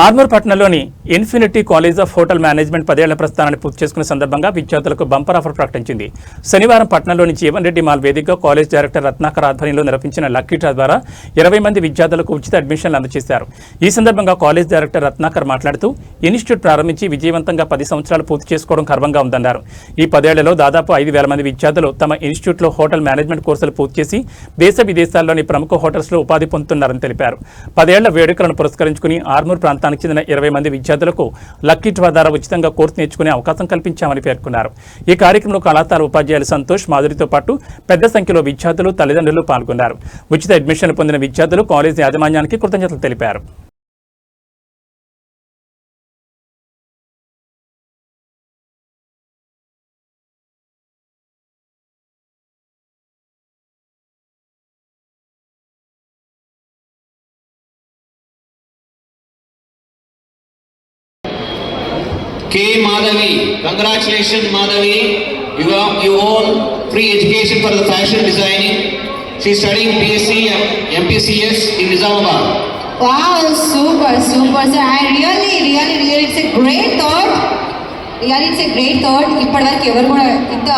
ఆర్మూర్ పట్టణంలోని infinity college of hotel management 10 ఏళ్ల ప్రస్థానాన్ని పూర్తి చేసుకున్న సందర్భంగా విద్యార్థులకు బంపర్ ఆఫర్ ప్రకటించింది. శనివారం పట్టణంలోని జీవన్ రెడ్డి మాల్ వేదికగా కాలేజ్ డైరెక్టర్ రత్నాకర్ ఆధ్వర్యంలో నిర్వహించిన లక్కీ డ్రా ద్వారా 20 మంది విద్యార్థులకు ఉచిత అడ్మిషన్లు అందజేశారు. ఈ సందర్భంగా కాలేజ్ డైరెక్టర్ రత్నాకర్ మాట్లాడుతూ ఇన్స్టిట్యూట్ ప్రారంభించి విజయవంతంగా 10 సంవత్సరాలు పూర్తి చేసుకోవడం గర్వంగా ఉందన్నారు. ఈ 10 ఏళ్లలో దాదాపు 5,000 మంది విద్యార్థులు తమ ఇన్స్టిట్యూట్లో హోటల్ మేనేజ్మెంట్ కోర్సులు పూర్తి చేసి దేశ విదేశాల్లోని ప్రముఖ హోటల్స్లో ఉపాధి పొందుతున్నారని తెలిపారు. 10 ఏళ్ల వేడుకలను పురస్కరించుకుని ఆర్మూర్ ప్రాంతానికి చెందిన 20 మంది విద్యార్థులకు లక్కీ డ్రా ద్వారా ఉచితంగా కోర్సు నేర్చుకునే అవకాశం కల్పించామని పేర్కొన్నారు. ఈ కార్యక్రమంలో కళాశాల ఉపాధ్యాయులు సంతోష్, మాధురితో పాటు పెద్ద సంఖ్యలో విద్యార్థులు, తల్లిదండ్రులు పాల్గొన్నారు. ఉచిత అడ్మిషన్లు పొందిన విద్యార్థులు కాలేజీ యాజమాన్యానికి కృతజ్ఞతలు తెలిపారు. K. Madhavi, congratulations Madhavi, you own free education for the fashion designing. She is studying BSc MPCS in Nizamabad. Wow, super. So I really it's a great thought. Really it's a great thought. ఇప్పటివరకు ఎవరు కూడా ఇంత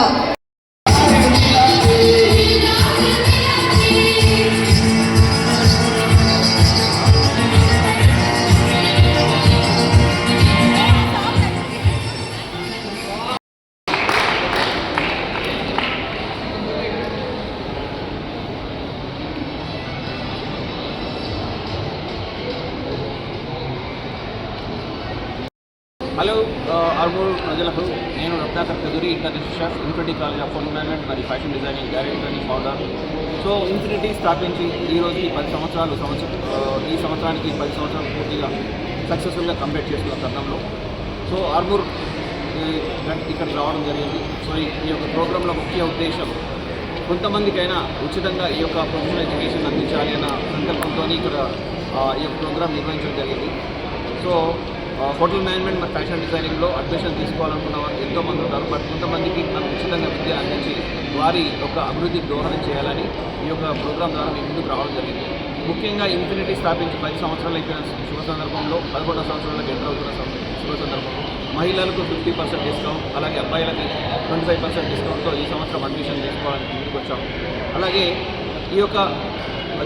hello Armoor ప్రజలకు నేను Ratnakar Kaduri international chef, Infinity college of hotel management మరియు fashion designing director and founder. So Infinity స్థాపించి ఈ రోజుకి 10 సంవత్సరాలు ఈ సంవత్సరానికి 10 సంవత్సరాలు పూర్తిగా సక్సెస్ఫుల్గా కంప్లీట్ చేసుకున్న తరుణంలో సో ఆర్మూర్ ఇక్కడ రావడం జరిగింది. సో ఈ యొక్క ప్రోగ్రాంలో ముఖ్య ఉద్దేశం కొంతమందికైనా ఉచితంగా ఈ యొక్క ప్రొఫెషనల్ ఎడ్యుకేషన్ అందించాలి అన్న సంకల్పంతో ఇక్కడ ఈ యొక్క ప్రోగ్రాం నిర్వహించడం జరిగింది. సో హోటల్ మేనేజ్మెంట్ మరియు ఫ్యాషన్ డిజైనింగ్లో అడ్మిషన్ తీసుకోవాలనుకున్న వారు ఎంతోమంది ఉంటారు. బట్ కొంతమందికి మనం ఉచితంగా విద్య అందించి వారి యొక్క అభివృద్ధికి దోహదం చేయాలని ఈ యొక్క ప్రోగ్రాం ద్వారా మేము ముందుకు రావడం జరిగింది. ముఖ్యంగా ఇన్ఫినిటీ స్థాపించి 10 సంవత్సరాలు అయిపోయిన శుభ సందర్భంలో 11వ సంవత్సరాలకు ఎంటర్ అవుతున్న శుభ సందర్భంలో మహిళలకు 50% డిస్కౌంట్, అలాగే అబ్బాయిలకి 25% డిస్కౌంట్తో ఈ సంవత్సరం అడ్మిషన్ తీసుకోవాలని ముందుకు వచ్చాము. అలాగే ఈ యొక్క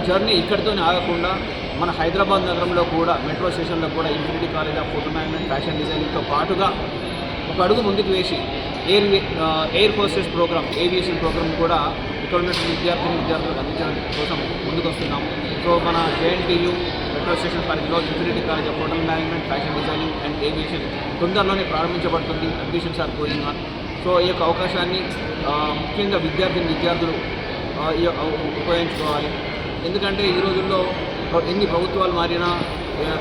జర్నీ ఇక్కడితోనే ఆగకుండా మన హైదరాబాద్ నగరంలో కూడా మెట్రో స్టేషన్లో కూడా Infinity college of hotel management fashion డిజైనింగ్తో పాటుగా ఒక అడుగు ముందుకు వేసి air hostess programme, aviation programme కూడా ఇక్కడ ఉన్న విద్యార్థులకు అందించడం కోసం ముందుకు వస్తున్నాము. సో మన జేఎన్టీయు మెట్రో స్టేషన్ పరిధిలో Infinity college of hotel management Fashion Designing and Aviation తొందరలోనే ప్రారంభించబడుతుంది. Admissions are going on. So ఈ యొక్క అవకాశాన్ని ముఖ్యంగా విద్యార్థులు ఉపయోగించుకోవాలి. ఎందుకంటే ఈ రోజుల్లో ఎన్ని ప్రభుత్వాలు మారినా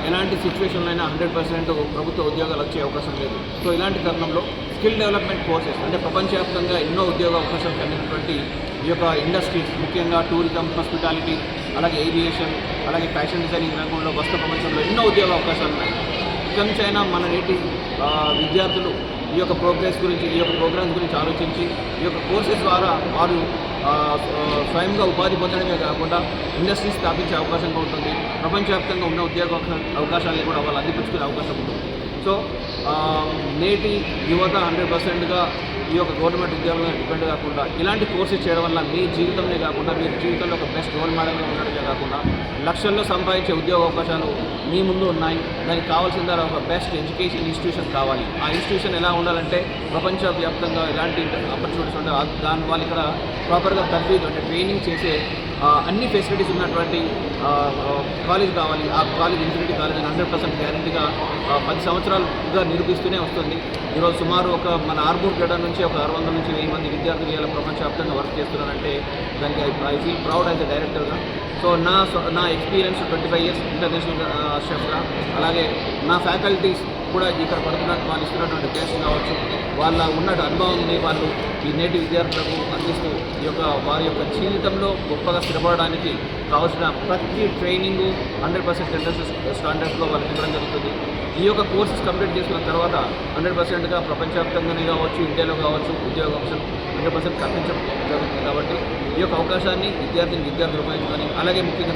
ఎలాంటి సిచ్యువేషన్లో అయినా 100% ప్రభుత్వ ఉద్యోగాలు వచ్చే అవకాశం లేదు. సో ఇలాంటి తరుణంలో స్కిల్ డెవలప్మెంట్ కోర్సెస్ అంటే ప్రపంచవ్యాప్తంగా ఎన్నో ఉద్యోగ అవకాశాలు కలిగినటువంటి ఈ యొక్క ఇండస్ట్రీస్, ముఖ్యంగా టూరిజం, హాస్పిటాలిటీ, అలాగే ఏవియేషన్, అలాగే ఫ్యాషన్ డిజైనింగ్ రంగంలో వస్త్ర ప్రపంచంలో ఎన్నో ఉద్యోగ అవకాశాలు ఉన్నాయి. ఇక్కడి నుంచి అయినా మన నేటి విద్యార్థులు ఈ యొక్క ప్రోగ్రెస్ గురించి, ఈ యొక్క ప్రోగ్రామ్స్ గురించి ఆలోచించి ఈ యొక్క కోర్సెస్ ద్వారా వారు స్వయంగా ఉపాధి పొందడమే కాకుండా ఇండస్ట్రీ స్థాపించే అవకాశం ఉంటుంది. ప్రపంచవ్యాప్తంగా ఉన్న ఉద్యోగ అవకాశాలను కూడా వాళ్ళు అందిపుచ్చుకునే అవకాశం ఉంటుంది. సో నేటి యువత 100%గా ఈ యొక్క గవర్నమెంట్ ఉద్యోగాలను డిపెండ్ కాకుండా ఇలాంటి కోర్సెస్ చేయడం వల్ల మీ జీవితంలో కాకుండా మీ జీవితంలో ఒక బెస్ట్ రోల్ మోడల్గా ఉండడమే కాకుండా లక్షల్లో సంపాదించే ఉద్యోగ అవకాశాలు మీ ముందు ఉన్నాయి. దానికి కావాల్సిన ఒక బెస్ట్ ఎడ్యుకేషన్ ఇన్స్టిట్యూషన్ కావాలి. ఆ ఇన్స్టిట్యూషన్ ఎలా ఉండాలంటే ప్రపంచవ్యాప్తంగా ఎలాంటి ఆపర్చునిటీస్ ఉంటాయి, దాని వాళ్ళు ఇక్కడ ప్రాపర్గా తరబీదు అంటే ట్రైనింగ్ చేసే అన్ని ఫెసిలిటీస్ ఉన్నటువంటి కాలేజ్ కావాలి. ఆ కాలేజ్ ఇన్ఫినిటీ కాలేజ్ 100% గ్యారంటీగా 10 సంవత్సరాలుగా నిరూపిస్తూనే వస్తుంది. ఈరోజు సుమారు మన ఆర్మూర్ గడ్డ నుంచి 600 నుంచి 1000 మంది విద్యార్థులు ఇలా ప్రపంచవ్యాప్తంగా వర్క్ చేస్తున్నారంటే దానికి I feel proud as a డైరెక్టర్గా. సో నా ఎక్స్పీరియన్స్ 25 years ఇంటర్నేషనల్ షెఫ్గా, అలాగే నా ఫ్యాకల్టీస్ కూడా ఇక్కడ వాళ్ళు ఇస్తున్నటువంటి టేస్ట్ కావచ్చు, వాళ్ళ ఉన్న అనుభవాన్ని వాళ్ళు ఈ నేటి విద్యార్థులకు అందిస్తూ ఈ యొక్క వారి యొక్క జీవితంలో గొప్పగా స్థిరపడడానికి కావాల్సిన ప్రతి ట్రైనింగు 100% ఇంటర్నేషనల్ స్టాండర్డ్స్లో వాళ్ళకి ఇవ్వడం జరుగుతుంది. ఈ యొక్క కోర్సెస్ కంప్లీట్ చేసుకున్న తర్వాత 100%గా ప్రపంచవ్యాప్తంగానే కావచ్చు, ఇండియాలో కావచ్చు ఉద్యోగ అవకాశం 100% కల్పించడం జరుగుతుంది. కాబట్టి ఈ యొక్క అవకాశాన్ని విద్యార్థులు ఉపయోగించుకొని, అలాగే ముఖ్యంగా